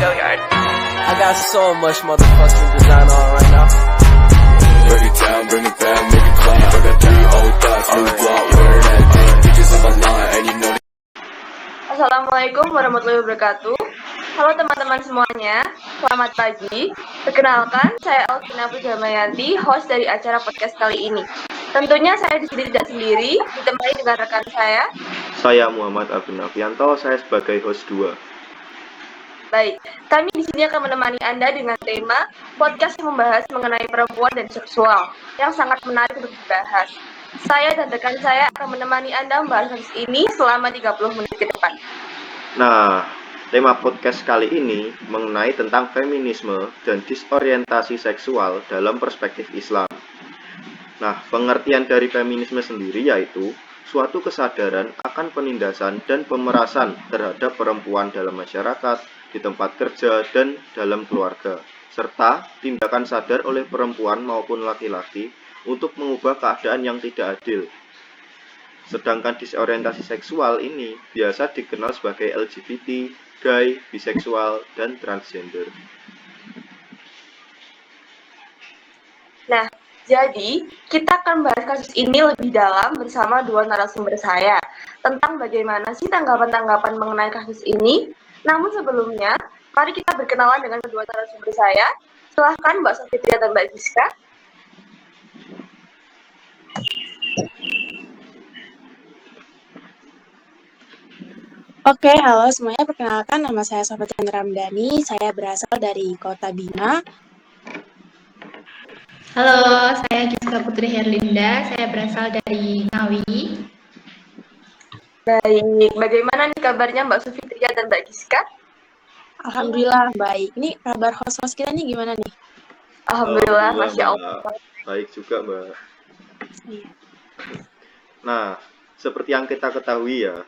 Gilliard. I got so much motherfucking design on right now. Break it down, bring it back, make it clap. I got 3 old thoughts, new block, where that thing. Bitches on my line, and you know. Assalamualaikum warahmatullahi wabarakatuh. Halo teman-teman semuanya, selamat pagi. Perkenalkan, saya Alvina Pujamayanti, host dari acara podcast kali ini. Tentunya saya di sini tidak sendiri, ditemani dengan rekan saya. Saya Muhammad Abdul Nafianto, saya sebagai host 2. Baik, kami di sini akan menemani Anda dengan tema podcast yang membahas mengenai perempuan dan seksual, yang sangat menarik untuk dibahas. Saya dan rekan saya akan menemani Anda membahas kasus ini selama 30 menit ke depan. Nah, tema podcast kali ini mengenai tentang feminisme dan disorientasi seksual dalam perspektif Islam. Nah, pengertian dari feminisme sendiri yaitu suatu kesadaran akan penindasan dan pemerasan terhadap perempuan dalam masyarakat, di tempat kerja, dan dalam keluarga, serta tindakan sadar oleh perempuan maupun laki-laki untuk mengubah keadaan yang tidak adil. Sedangkan disorientasi seksual ini biasa dikenal sebagai LGBT, gay, biseksual, dan transgender. Nah, jadi kita akan bahas kasus ini lebih dalam bersama dua narasumber saya tentang bagaimana sih tanggapan-tanggapan mengenai kasus ini. Namun sebelumnya, mari kita berkenalan dengan kedua narasumber saya. Silahkan Mbak Sofitria dan Mbak Giska. Oke, halo semuanya. Perkenalkan, nama saya Sofitria Ramdhani. Saya berasal dari Kota Bima. Halo, saya Giska Putri Herlinda. Saya berasal dari Ngawi. Baik, bagaimana nih kabarnya Mbak Sofitria dan Mbak Giska? Alhamdulillah baik. Ini kabar host-host kita nih gimana nih? Alhamdulillah, Masya Allah. Baik juga, Mbak. Iya. Nah, seperti yang kita ketahui ya,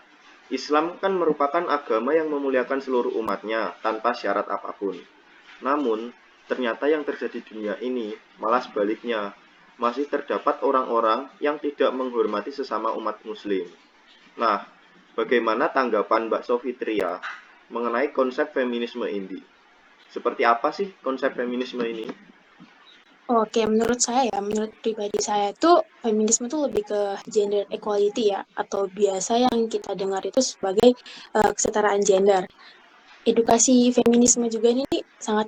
Islam kan merupakan agama yang memuliakan seluruh umatnya tanpa syarat apapun. Namun, ternyata yang terjadi di dunia ini malah sebaliknya. Masih terdapat orang-orang yang tidak menghormati sesama umat muslim. Nah, bagaimana tanggapan Mbak Sofitria mengenai konsep feminisme ini? Seperti apa sih konsep feminisme ini? Oke, menurut pribadi saya itu feminisme itu lebih ke gender equality ya, atau biasa yang kita dengar itu sebagai kesetaraan gender. Edukasi feminisme juga ini sangat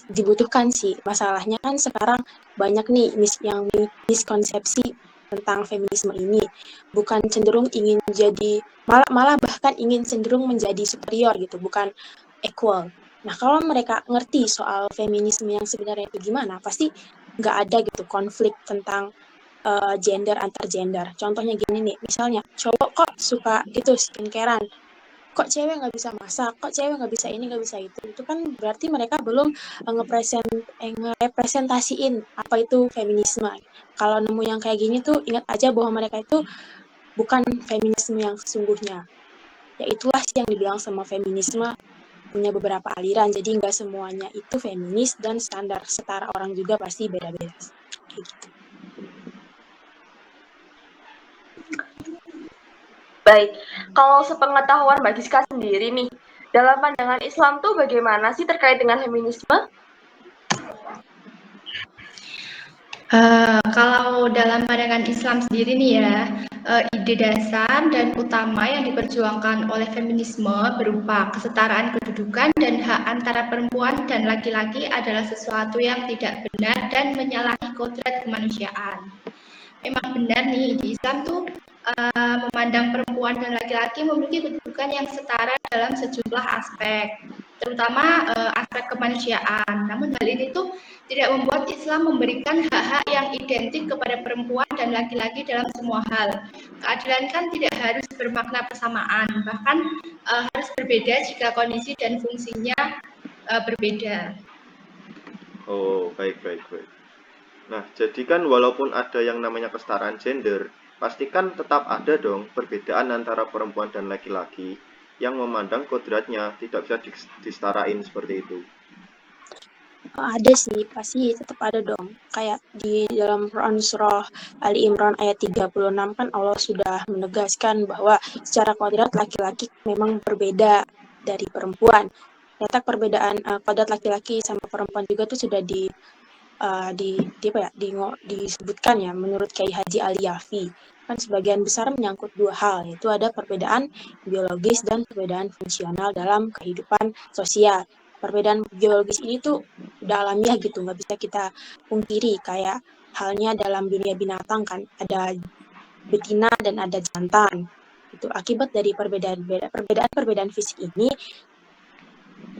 dibutuhkan sih. Masalahnya kan sekarang banyak nih miskonsepsi tentang feminisme ini, bukan cenderung ingin jadi malah bahkan ingin cenderung menjadi superior gitu, bukan equal. Nah, kalau mereka ngerti soal feminisme yang sebenarnya itu gimana, pasti nggak ada gitu konflik tentang gender antar gender. Contohnya gini nih, misalnya cowok kok suka itu skincarean, kok cewek nggak bisa masak, kok cewek nggak bisa ini, nggak bisa itu kan berarti mereka belum ngerepresentasiin apa itu feminisme. Kalau nemu yang kayak gini tuh ingat aja bahwa mereka itu bukan feminisme yang sesungguhnya. Ya itulah sih yang dibilang sama feminisme punya beberapa aliran, jadi nggak semuanya itu feminis dan standar setara orang juga pasti beda-beda. Kayak gitu. Baik, kalau sepengetahuan Mbak Giska sendiri nih, dalam pandangan Islam tuh bagaimana sih terkait dengan feminisme? Kalau dalam pandangan Islam sendiri nih ya, ide dasar dan utama yang diperjuangkan oleh feminisme berupa kesetaraan kedudukan dan hak antara perempuan dan laki-laki adalah sesuatu yang tidak benar dan menyalahi kodrat kemanusiaan. Memang benar nih, di Islam tuh memandang perempuan dan laki-laki memiliki kedudukan yang setara dalam sejumlah aspek, terutama aspek kemanusiaan. Namun hal ini tuh tidak membuat Islam memberikan hak-hak yang identik kepada perempuan dan laki-laki dalam semua hal. Keadilan kan tidak harus bermakna persamaan, bahkan harus berbeda jika kondisi dan fungsinya berbeda. Oh, baik. Nah, jadi kan walaupun ada yang namanya kesetaraan gender, pastikan tetap ada dong perbedaan antara perempuan dan laki-laki yang memandang kodratnya tidak bisa disetarain seperti itu. Ada sih, pasti tetap ada dong. Kayak di dalam Quran surah Ali Imran ayat 36 kan Allah sudah menegaskan bahwa secara kodrat laki-laki memang berbeda dari perempuan. letak perbedaan kodrat laki-laki sama perempuan juga tuh sudah disebutkan ya menurut Kiai Haji Aliyafi. Kan sebagian besar menyangkut dua hal, yaitu ada perbedaan biologis dan perbedaan fungsional dalam kehidupan sosial. Perbedaan biologis ini tuh udah alamiah gitu, nggak bisa kita pungkiri. Kayak halnya dalam dunia binatang kan, ada betina dan ada jantan. Itu akibat dari perbedaan fisik ini,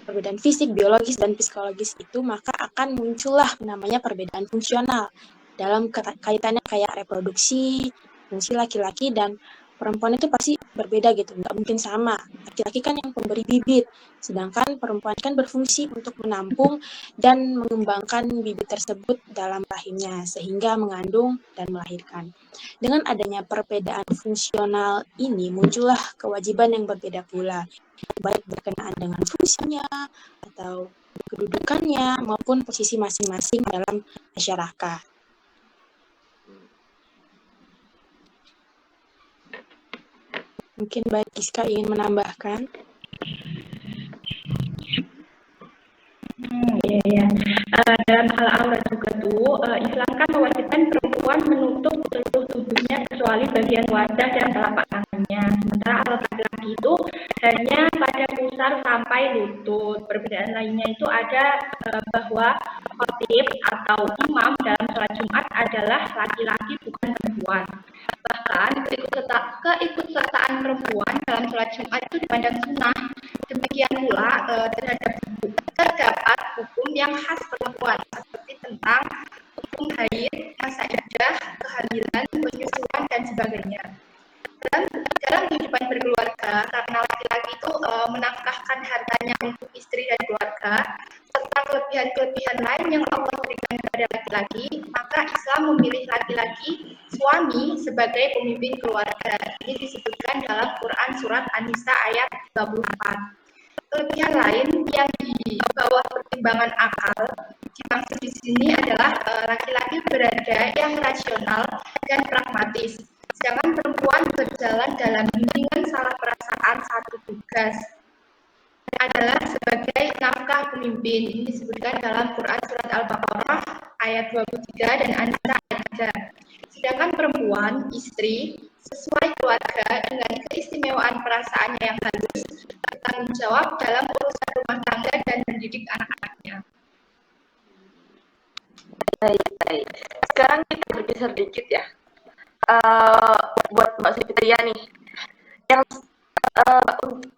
perbedaan fisik, biologis, dan psikologis itu, maka akan muncullah namanya perbedaan fungsional dalam kaitannya kayak reproduksi, fungsi laki-laki dan perempuan itu pasti berbeda gitu, nggak mungkin sama. Laki-laki kan yang pemberi bibit, sedangkan perempuan kan berfungsi untuk menampung dan mengembangkan bibit tersebut dalam rahimnya, sehingga mengandung dan melahirkan. Dengan adanya perbedaan fungsional ini, muncullah kewajiban yang berbeda pula, baik berkenaan dengan fungsinya, atau kedudukannya, maupun posisi masing-masing dalam masyarakat. Mungkin Mbak Giska ingin menambahkan? Iya. Dalam hal aurat juga tuh, Islam kan mewajibkan perempuan menutup seluruh tubuhnya kecuali bagian wajah dan telapak tangannya. Sementara aurat laki-laki itu hanya pada pusar sampai lutut. Perbedaan lainnya itu ada bahwa khatib atau imam dalam sholat Jumat adalah laki-laki bukan perempuan. Bahkan keikutsertaan perempuan dalam sholat Jumat itu dipandang sunnah. Demikian pula terdapat hukum yang khas perempuan seperti tentang hukum haid, masa iddah, kehamilan, penyusuan dan sebagainya. Dalam kehidupan berkeluarga, karena laki-laki itu menafkahkan hartanya untuk istri dan keluarga, serta kelebihan-kelebihan lain yang Allah berikan kepada laki-laki, maka Islam memilih laki-laki suami sebagai pemimpin keluarga. Ini disebutkan dalam Quran Surat An-Nisa ayat 24. Kelebihan lain yang di bawah pertimbangan akal dimaksud di sini adalah laki-laki berada yang rasional dan pragmatis, sedangkan perempuan berjalan dalam bimbingan salah perasaan satu tugas adalah sebagai nafkah pemimpin. Ini disebutkan dalam Quran Surat Al-Baqarah ayat 23 dan An-Nisa ayat 3. Sedangkan perempuan, istri, sesuai keluarga dengan keistimewaan perasaannya yang halus, bertanggung jawab dalam urusan rumah tangga dan mendidik anak-anaknya. Baik. Sekarang kita bergeser dikit ya. Buat Mbak Sufitria nih, yang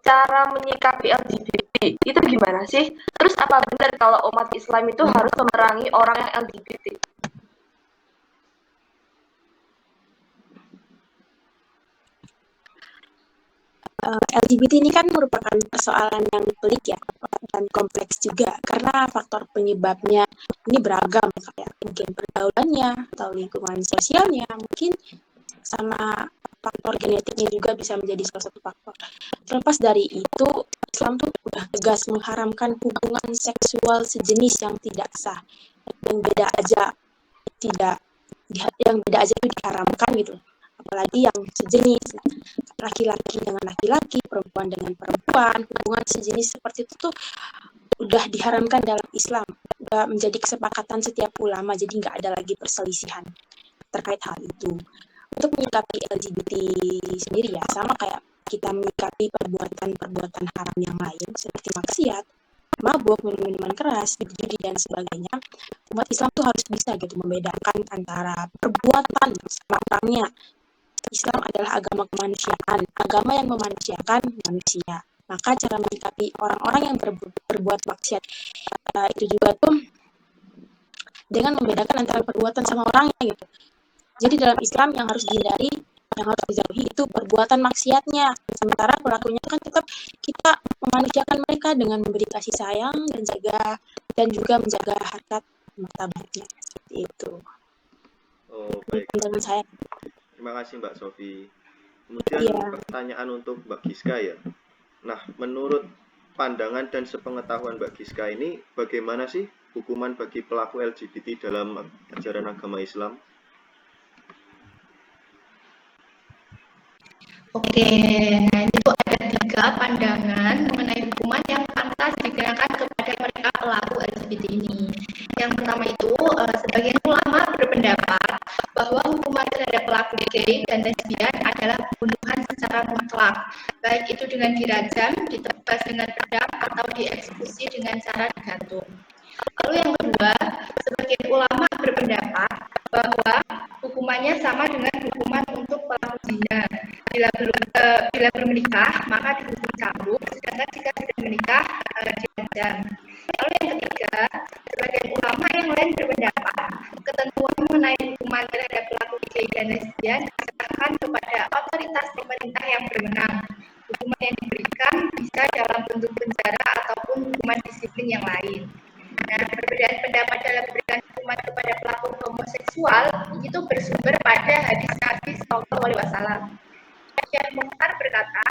cara menyikapi LGBT itu gimana sih? Terus apa benar kalau umat Islam itu harus memerangi orang yang LGBT? LGBT ini kan merupakan persoalan yang pelik ya dan kompleks juga karena faktor penyebabnya ini beragam, kayak mungkin pergaulannya atau lingkungan sosialnya, mungkin sama faktor genetiknya juga bisa menjadi salah satu faktor. Terlepas dari itu, Islam tuh udah tegas mengharamkan hubungan seksual sejenis yang tidak sah, yang beda aja itu diharamkan gitu. Apalagi yang sejenis, laki-laki dengan laki-laki, perempuan dengan perempuan, hubungan sejenis seperti itu tuh udah diharamkan dalam Islam, udah menjadi kesepakatan setiap ulama, jadi nggak ada lagi perselisihan terkait hal itu. Untuk menyikapi LGBT sendiri ya, sama kayak kita menyikapi perbuatan-perbuatan haram yang lain, seperti maksiat, mabuk, minum-minuman keras, judi dan sebagainya. Umat Islam tuh harus bisa gitu membedakan antara perbuatan sama orangnya. Islam adalah agama kemanusiaan, agama yang memanusiakan manusia. Maka cara menyikapi orang-orang yang berbuat maksiat itu juga tuh dengan membedakan antara perbuatan sama orangnya gitu. Jadi dalam Islam yang harus dihindari, yang harus dijauhi itu perbuatan maksiatnya. Sementara pelakunya kan tetap kita memanusiakan mereka dengan memberi kasih sayang dan juga menjaga harkat martabatnya. Seperti itu. Oh, baik. Pandangan saya. Terima kasih Mbak Sofi. Kemudian pertanyaan untuk Mbak Giska ya. Nah, menurut pandangan dan sepengetahuan Mbak Giska ini, bagaimana sih hukuman bagi pelaku LGBT dalam ajaran agama Islam? Oke, nah itu ada 3 pandangan mengenai hukuman yang pantas dikenakan LGBT ini. Yang pertama itu, sebagian ulama berpendapat bahwa hukuman terhadap pelaku gay dan lesbian adalah pembunuhan secara mutlak, baik itu dengan dirajam, ditebas dengan pedang, atau dieksekusi dengan cara digantung. Lalu yang kedua, sebagian ulama berpendapat bahwa hukumannya sama dengan hukuman untuk pelaku zina. Bila belum menikah, maka dihukum cambuk, sedangkan jika sudah menikah, dirajam. Lalu yang ketiga, sebagian ulama yang lain berpendapat ketentuan mengenai hukuman terhadap pelaku gay dan lesbian diserahkan kepada otoritas pemerintah yang berwenang. Hukuman yang diberikan bisa dalam bentuk penjara ataupun hukuman disiplin yang lain. Nah, perbedaan pendapat dalam memberikan hukuman kepada pelaku homoseksual itu bersumber pada hadis Nabi Sallallahu Alaihi Wasallam. Syekh Mukhtar berkata,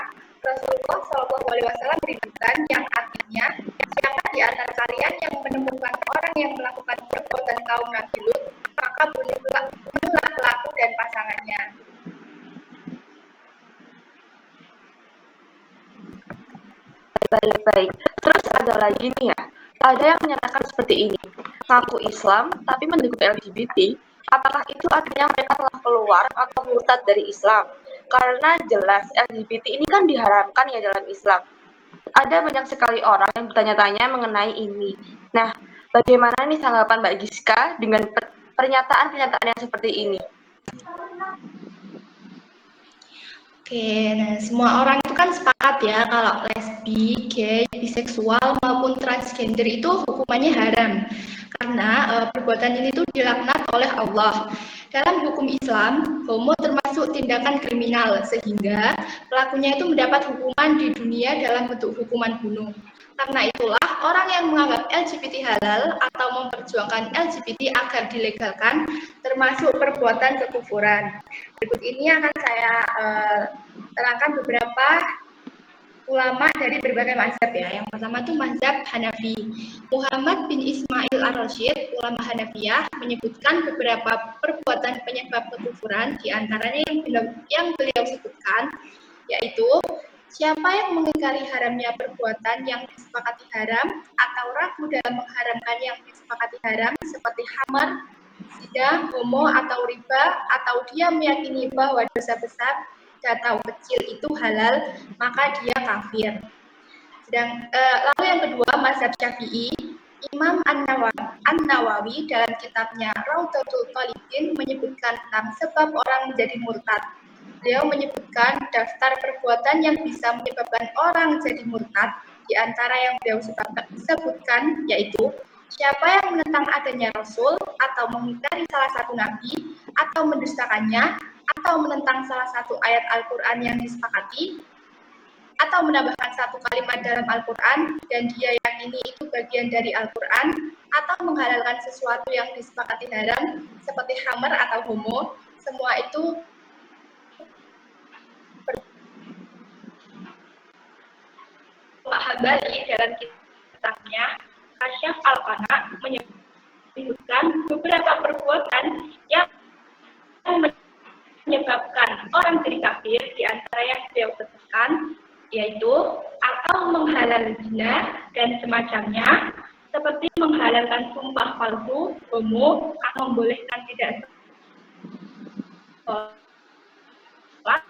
Rasulullah Sallallahu Alaihi Wasallam merindukan yang artinya, siapa di antara kalian yang menemukan orang yang melakukan perbuatan kaum Nabi Lut, maka bunuhlah pelaku dan pasangannya. Baik. Terus ada lagi nih ya, ada yang menyatakan seperti ini, ngaku Islam tapi mendukung LGBT, apakah itu artinya mereka telah keluar atau murtad dari Islam? Karena jelas LGBT ini kan diharamkan ya dalam Islam. Ada banyak sekali orang yang bertanya-tanya mengenai ini. Nah, bagaimana nih tanggapan Mbak Giska dengan pernyataan-pernyataan yang seperti ini? Oke, nah semua orang itu kan sepakat ya kalau lesbi, gay, biseksual maupun transgender itu hukumannya haram karena perbuatan ini tuh dilaknat oleh Allah. Dalam hukum Islam, homo termasuk tindakan kriminal sehingga pelakunya itu mendapat hukuman di dunia dalam bentuk hukuman bunuh. Karena itulah orang yang menganggap LGBT halal atau memperjuangkan LGBT agar dilegalkan termasuk perbuatan kekufuran. Berikut ini akan saya terangkan beberapa ulama dari berbagai mazhab ya. Yang pertama itu mazhab Hanafi. Muhammad bin Ismail Ar-Rasyid, ulama Hanafiyah, menyebutkan beberapa perbuatan penyebab kekufuran, di antaranya yang beliau sebutkan, yaitu siapa yang mengingkari haramnya perbuatan yang disepakati haram atau ragu dalam mengharamkan yang disepakati haram seperti khamar, zina, homo atau riba, atau dia meyakini bahwa dosa besar atau kecil itu halal, maka dia kafir. Lalu yang kedua, mazhab Syafi'i, Imam An-Nawawi dalam kitabnya Raudhatul Thalibin menyebutkan tentang sebab orang menjadi murtad. Beliau menyebutkan daftar perbuatan yang bisa menyebabkan orang jadi murtad. Di antara yang beliau sebutkan yaitu siapa yang menentang adanya Rasul atau mengingkari salah satu nabi atau mendustakannya atau menentang salah satu ayat Al-Quran yang disepakati atau menambahkan satu kalimat dalam Al-Quran dan dia yakini itu bagian dari Al-Quran atau menghalalkan sesuatu yang disepakati haram seperti khamar atau homo, semua itu Al-Hambali dalam kitabnya Kasyaf Al-Qana menyebutkan beberapa perbuatan yang menyebabkan orang jadi kafir, di antara yang beliau sebutkan yaitu atau menghalalkan zina dan semacamnya, seperti menghalalkan sumpah palsu, homo, atau membolehkan tidak sholat,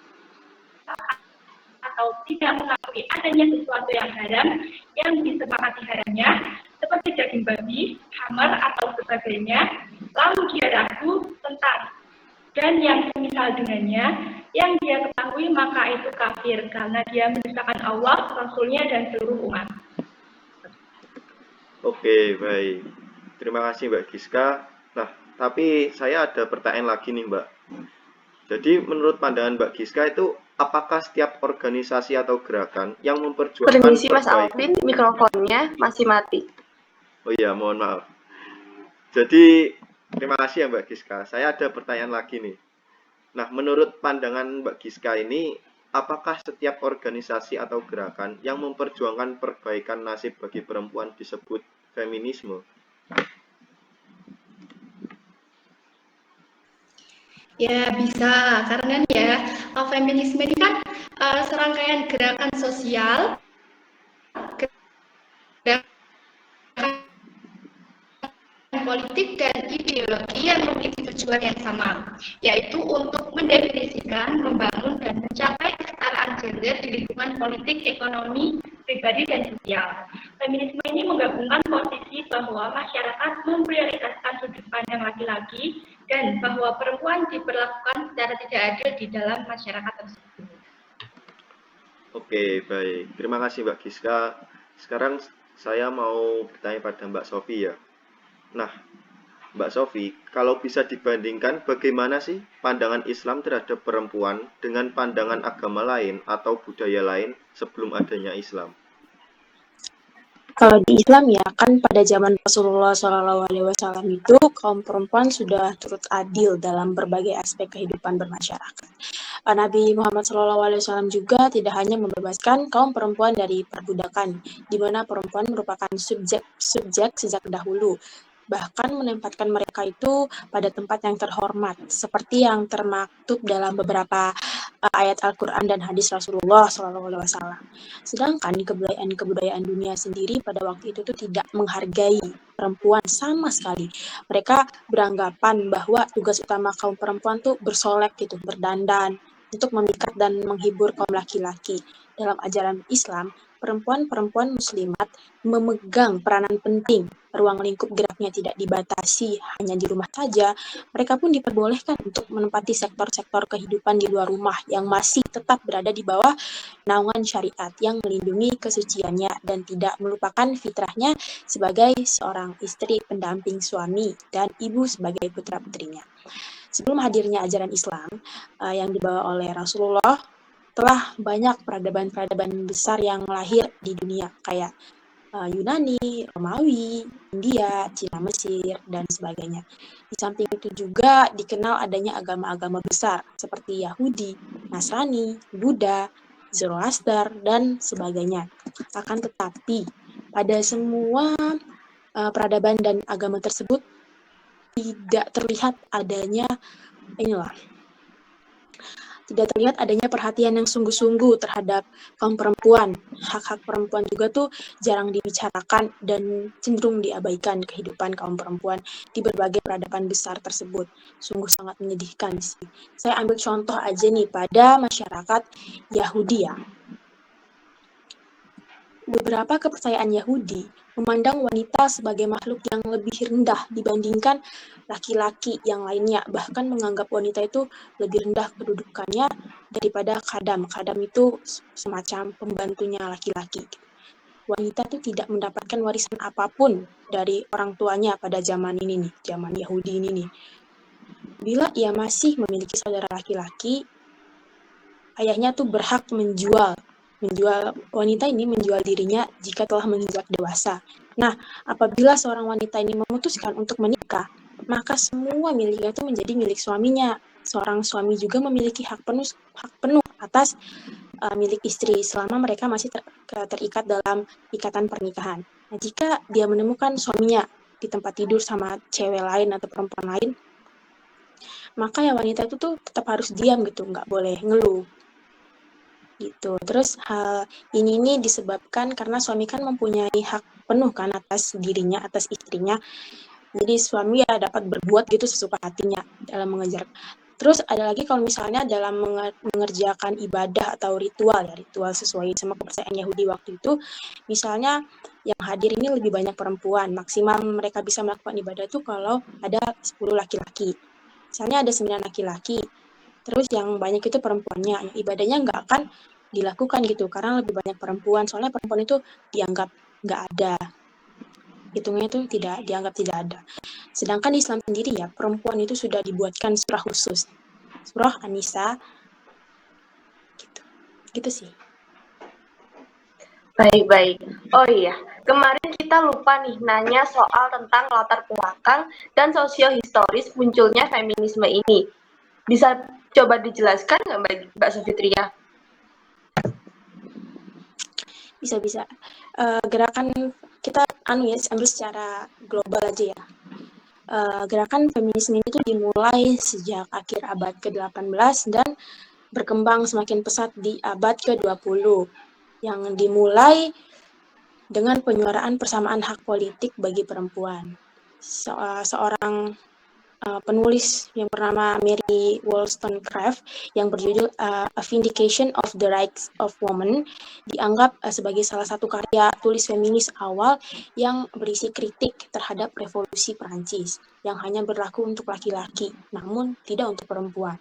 atau tidak mengakui adanya sesuatu yang haram yang disepakati haramnya, seperti daging babi, khamar atau sebagainya, lalu dia ragu tentang dan yang semisal dengannya, yang dia ketahui maka itu kafir karena dia mendustakan Allah, Rasulnya dan seluruh umat. Oke, baik. Terima kasih Mbak Giska. Nah, tapi saya ada pertanyaan lagi nih Mbak. Jadi menurut pandangan Mbak Giska itu, apakah setiap organisasi atau gerakan yang memperjuangkan Permisi Mas Alvin, mikrofonnya masih mati. Oh iya, mohon maaf. Jadi terima kasih ya Mbak Giska. Saya ada pertanyaan lagi nih. Nah, menurut pandangan Mbak Giska ini, apakah setiap organisasi atau gerakan yang memperjuangkan perbaikan nasib bagi perempuan disebut feminisme? Ya bisa, karena ya feminisme ini kan serangkaian gerakan sosial, gerakan politik dan ideologi yang memiliki tujuan yang sama, yaitu untuk mendefinisikan, membangun, dan mencapai kesetaraan gender di lingkungan politik, ekonomi, pribadi, dan sosial. Feminisme ini menggabungkan posisi bahwa masyarakat memprioritaskan sudut pandang laki-laki dan bahwa perempuan diperlakukan secara tidak adil di dalam masyarakat tersebut. Oke, baik. Terima kasih Mbak Giska. Sekarang saya mau bertanya pada Mbak Sofi ya. Nah, Mbak Sofi, kalau bisa dibandingkan bagaimana sih pandangan Islam terhadap perempuan dengan pandangan agama lain atau budaya lain sebelum adanya Islam? Kalau di Islam ya kan pada zaman Rasulullah SAW itu kaum perempuan sudah turut adil dalam berbagai aspek kehidupan bermasyarakat. Nabi Muhammad SAW juga tidak hanya membebaskan kaum perempuan dari perbudakan, di mana perempuan merupakan subjek sejak dahulu, bahkan menempatkan mereka itu pada tempat yang terhormat, seperti yang termaktub dalam beberapa ayat Al-Quran dan hadis Rasulullah SAW. Sedangkan kebudayaan dunia sendiri pada waktu itu tuh tidak menghargai perempuan sama sekali. Mereka beranggapan bahwa tugas utama kaum perempuan tuh bersolek gitu, berdandan, untuk memikat dan menghibur kaum laki-laki. Dalam ajaran Islam, perempuan-perempuan muslimat memegang peranan penting. Ruang lingkup geraknya tidak dibatasi hanya di rumah saja. Mereka pun diperbolehkan untuk menempati sektor-sektor kehidupan di luar rumah yang masih tetap berada di bawah naungan syariat yang melindungi kesuciannya dan tidak melupakan fitrahnya sebagai seorang istri pendamping suami dan ibu sebagai putra-putrinya. Sebelum hadirnya ajaran Islam yang dibawa oleh Rasulullah, telah banyak peradaban-peradaban besar yang lahir di dunia, kayak Yunani, Romawi, India, Cina, Mesir, dan sebagainya. Di samping itu juga dikenal adanya agama-agama besar seperti Yahudi, Nasrani, Buddha, Zoroaster, dan sebagainya. Akan tetapi, pada semua peradaban dan agama tersebut tidak terlihat adanya tidak terlihat adanya perhatian yang sungguh-sungguh terhadap kaum perempuan. Hak-hak perempuan juga tuh jarang dibicarakan dan cenderung diabaikan kehidupan kaum perempuan di berbagai peradaban besar tersebut. Sungguh sangat menyedihkan sih. Saya ambil contoh aja nih pada masyarakat Yahudi ya. Beberapa kepercayaan Yahudi memandang wanita sebagai makhluk yang lebih rendah dibandingkan laki-laki yang lainnya, bahkan menganggap wanita itu lebih rendah kedudukannya daripada khadam. Khadam itu semacam pembantunya laki-laki. Wanita itu tidak mendapatkan warisan apapun dari orang tuanya pada zaman ini nih, zaman Yahudi ini nih. Bila ia masih memiliki saudara laki-laki, ayahnya tuh berhak menjual wanita ini menjual dirinya jika telah menginjak dewasa. Nah, apabila seorang wanita ini memutuskan untuk menikah, maka semua miliknya itu menjadi milik suaminya. Seorang suami juga memiliki hak penuh atas milik istri selama mereka masih terikat dalam ikatan pernikahan. Nah, jika dia menemukan suaminya di tempat tidur sama cewek lain atau perempuan lain, maka ya wanita itu tuh tetap harus diam gitu, nggak boleh ngeluh. Gitu. Terus hal ini disebabkan karena suami kan mempunyai hak penuh kan atas dirinya, atas istrinya. Jadi suami ya dapat berbuat gitu sesuka hatinya dalam mengejar. Terus ada lagi kalau misalnya dalam mengerjakan ibadah atau ritual sesuai sama kepercayaan Yahudi waktu itu, misalnya yang hadir ini lebih banyak perempuan. Maksimal mereka bisa melakukan ibadah itu kalau ada 10 laki-laki. Misalnya ada 9 laki-laki. Terus yang banyak itu perempuannya, ibadahnya nggak akan dilakukan gitu, karena lebih banyak perempuan, soalnya perempuan itu dianggap nggak ada, hitungnya itu dianggap tidak ada. Sedangkan di Islam sendiri ya, perempuan itu sudah dibuatkan surah khusus, surah An-Nisa, gitu sih. Baik. Oh iya, kemarin kita lupa nih nanya soal tentang latar belakang dan sosiohistoris munculnya feminisme ini. Bisa coba dijelaskan nggak Mbak Sofitria? Bisa. Gerakan kita ambil secara global aja ya. Gerakan feminisme itu dimulai sejak akhir abad ke-18 dan berkembang semakin pesat di abad ke-20 yang dimulai dengan penyuaraan persamaan hak politik bagi perempuan. seorang penulis yang bernama Mary Wollstonecraft yang berjudul A Vindication of the Rights of Women, dianggap sebagai salah satu karya tulis feminis awal yang berisi kritik terhadap revolusi Prancis yang hanya berlaku untuk laki-laki, namun tidak untuk perempuan.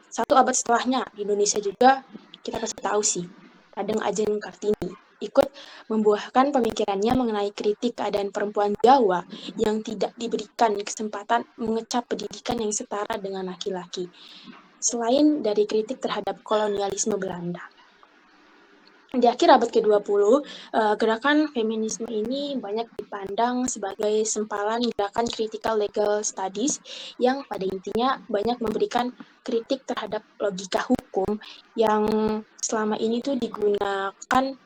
Satu abad setelahnya, di Indonesia juga kita pasti tahu sih, Raden Ajeng Kartini ikut membuahkan pemikirannya mengenai kritik keadaan perempuan Jawa yang tidak diberikan kesempatan mengecap pendidikan yang setara dengan laki-laki, selain dari kritik terhadap kolonialisme Belanda. Di akhir abad ke-20, gerakan feminisme ini banyak dipandang sebagai sempalan gerakan critical legal studies yang pada intinya banyak memberikan kritik terhadap logika hukum yang selama ini digunakan,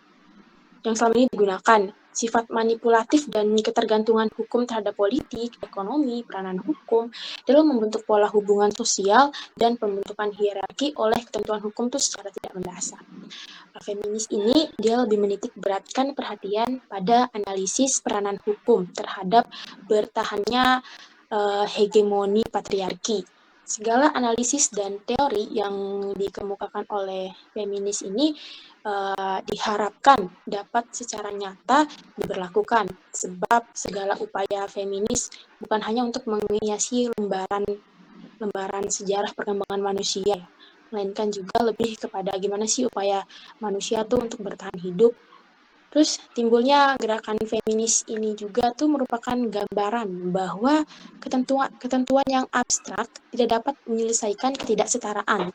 sifat manipulatif dan ketergantungan hukum terhadap politik, ekonomi, peranan hukum dalam membentuk pola hubungan sosial dan pembentukan hierarki oleh ketentuan hukum itu secara tidak mendasar. Feminis ini dia lebih menitik beratkan perhatian pada analisis peranan hukum terhadap bertahannya hegemoni patriarki. Segala analisis dan teori yang dikemukakan oleh feminis ini diharapkan dapat secara nyata diberlakukan, sebab segala upaya feminis bukan hanya untuk menghiasi lembaran sejarah perkembangan manusia, melainkan juga lebih kepada gimana sih upaya manusia tuh untuk bertahan hidup. Terus timbulnya gerakan feminis ini juga tuh merupakan gambaran bahwa ketentuan yang abstrak tidak dapat menyelesaikan ketidaksetaraan.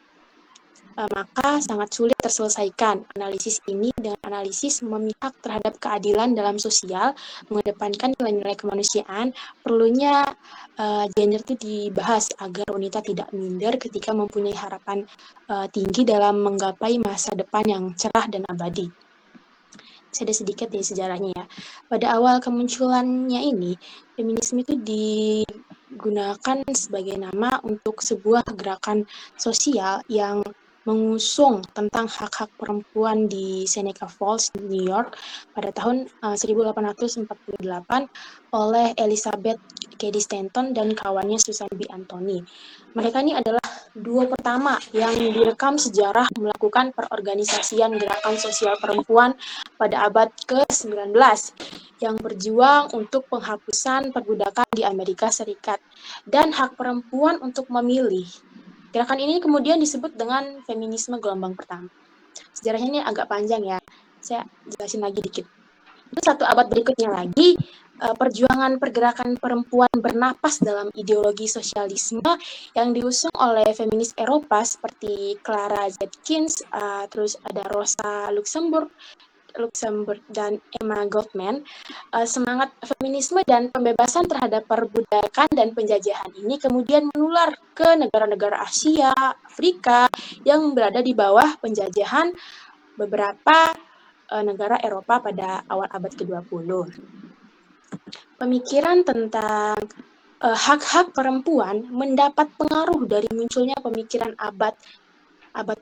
Maka sangat sulit terselesaikan. Analisis ini dengan analisis memihak terhadap keadilan dalam sosial, mengedepankan nilai-nilai kemanusiaan, perlunya gender itu dibahas agar wanita tidak minder ketika mempunyai harapan tinggi dalam menggapai masa depan yang cerah dan abadi. Ada sedikit dari sejarahnya ya. Pada awal kemunculannya ini, feminisme itu digunakan sebagai nama untuk sebuah gerakan sosial yang mengusung tentang hak-hak perempuan di Seneca Falls, New York pada tahun 1848 oleh Elizabeth Cady Stanton dan kawannya Susan B. Anthony. Mereka ini adalah duo pertama yang direkam sejarah melakukan perorganisasian gerakan sosial perempuan pada abad ke-19 yang berjuang untuk penghapusan perbudakan di Amerika Serikat dan hak perempuan untuk memilih. Gerakan ini kemudian disebut dengan feminisme gelombang pertama. Sejarahnya ini agak panjang ya, saya jelasin lagi dikit. Terus satu abad berikutnya lagi, perjuangan pergerakan perempuan bernapas dalam ideologi sosialisme yang diusung oleh feminis Eropa seperti Clara Zetkin, terus ada Rosa Luxemburg dan Emma Goldman. Semangat feminisme dan pembebasan terhadap perbudakan dan penjajahan ini kemudian menular ke negara-negara Asia, Afrika yang berada di bawah penjajahan beberapa negara Eropa pada awal abad ke-20. Pemikiran tentang hak-hak perempuan mendapat pengaruh dari munculnya pemikiran abad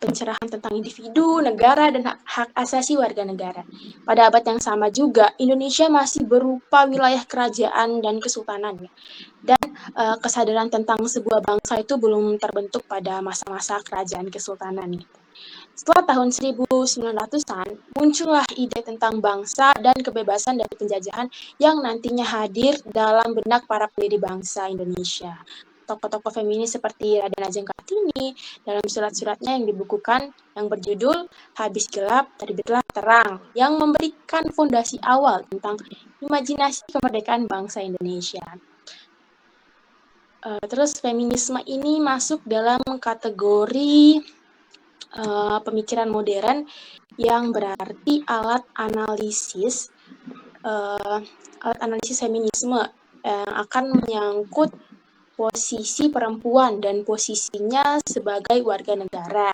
pencerahan tentang individu, negara, dan hak asasi warga negara. Pada abad yang sama juga, Indonesia masih berupa wilayah kerajaan dan kesultanan. Dan kesadaran tentang sebuah bangsa itu belum terbentuk pada masa-masa kerajaan kesultanan. Setelah tahun 1900-an, muncullah ide tentang bangsa dan kebebasan dari penjajahan yang nantinya hadir dalam benak para pendiri bangsa Indonesia. Tokoh-tokoh feminis seperti Raden Ajeng Kartini dalam surat-suratnya yang dibukukan yang berjudul Habis Gelap Terbitlah Terang yang memberikan fondasi awal tentang imajinasi kemerdekaan bangsa Indonesia. Terus feminisme ini masuk dalam kategori pemikiran modern yang berarti alat analisis feminisme yang akan menyangkut posisi perempuan dan posisinya sebagai warga negara.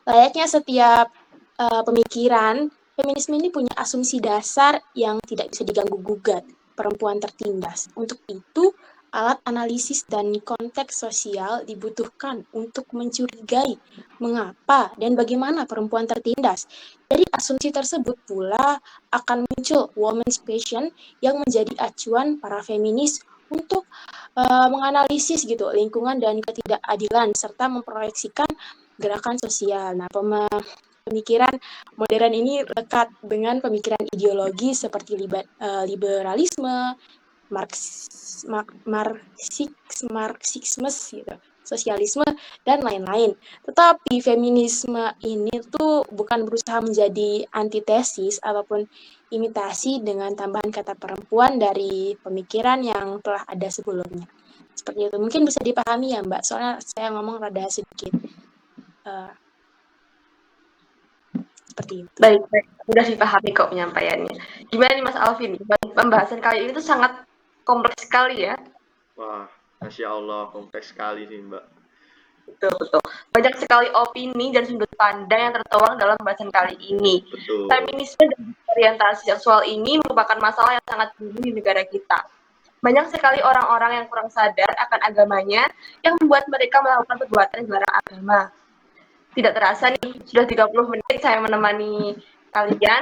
Layaknya setiap pemikiran, feminisme ini punya asumsi dasar yang tidak bisa diganggu-gugat. Perempuan tertindas. Untuk itu, alat analisis dan konteks sosial dibutuhkan untuk mencurigai mengapa dan bagaimana perempuan tertindas. Dari asumsi tersebut pula akan muncul women's question yang menjadi acuan para feminis untuk menganalisis gitu lingkungan dan ketidakadilan serta memproyeksikan gerakan sosial. Nah, pemikiran modern ini lekat dengan pemikiran ideologi seperti liberalisme, marxisme gitu, sosialisme dan lain-lain. Tetapi feminisme ini tuh bukan berusaha menjadi antitesis ataupun imitasi dengan tambahan kata perempuan dari pemikiran yang telah ada sebelumnya. Seperti itu. Mungkin bisa dipahami ya, Mbak. Soalnya saya ngomong rada sedikit seperti itu. Baik, sudah dipahami kok penyampaiannya. Gimana nih Mas Alvin? Pembahasan kali ini tuh sangat kompleks sekali ya. Wah, Masya Allah, kompleks sekali nih Mbak. Betul. Banyak sekali opini dan sudut pandang yang tertuang dalam pembahasan kali ini. Betul. Feminisme dan orientasi seksual ini merupakan masalah yang sangat tinggi di negara kita. Banyak sekali orang-orang yang kurang sadar akan agamanya yang membuat mereka melakukan perbuatan yang dilarang agama. Tidak terasa nih, sudah 30 menit saya menemani kalian,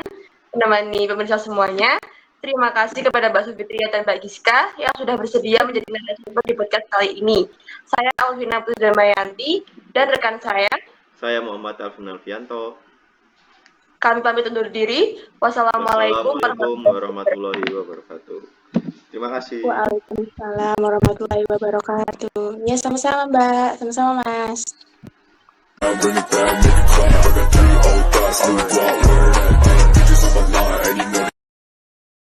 menemani pemirsa semuanya. Terima kasih kepada Mbak Sufitria dan Mbak Giska yang sudah bersedia menjadi narasumber di podcast kali ini. Saya Alvina Pudramayanti dan rekan saya Muhammad Alvin Alfianto. Kami pamit undur diri. Wassalamualaikum warahmatullahi wabarakatuh. Terima kasih. Waalaikumsalam warahmatullahi wabarakatuh. Ya, sama-sama Mbak, sama-sama Mas. Bring it back, make it clap. I got 3 old thoughts, new block, where that bitches on my line, and you know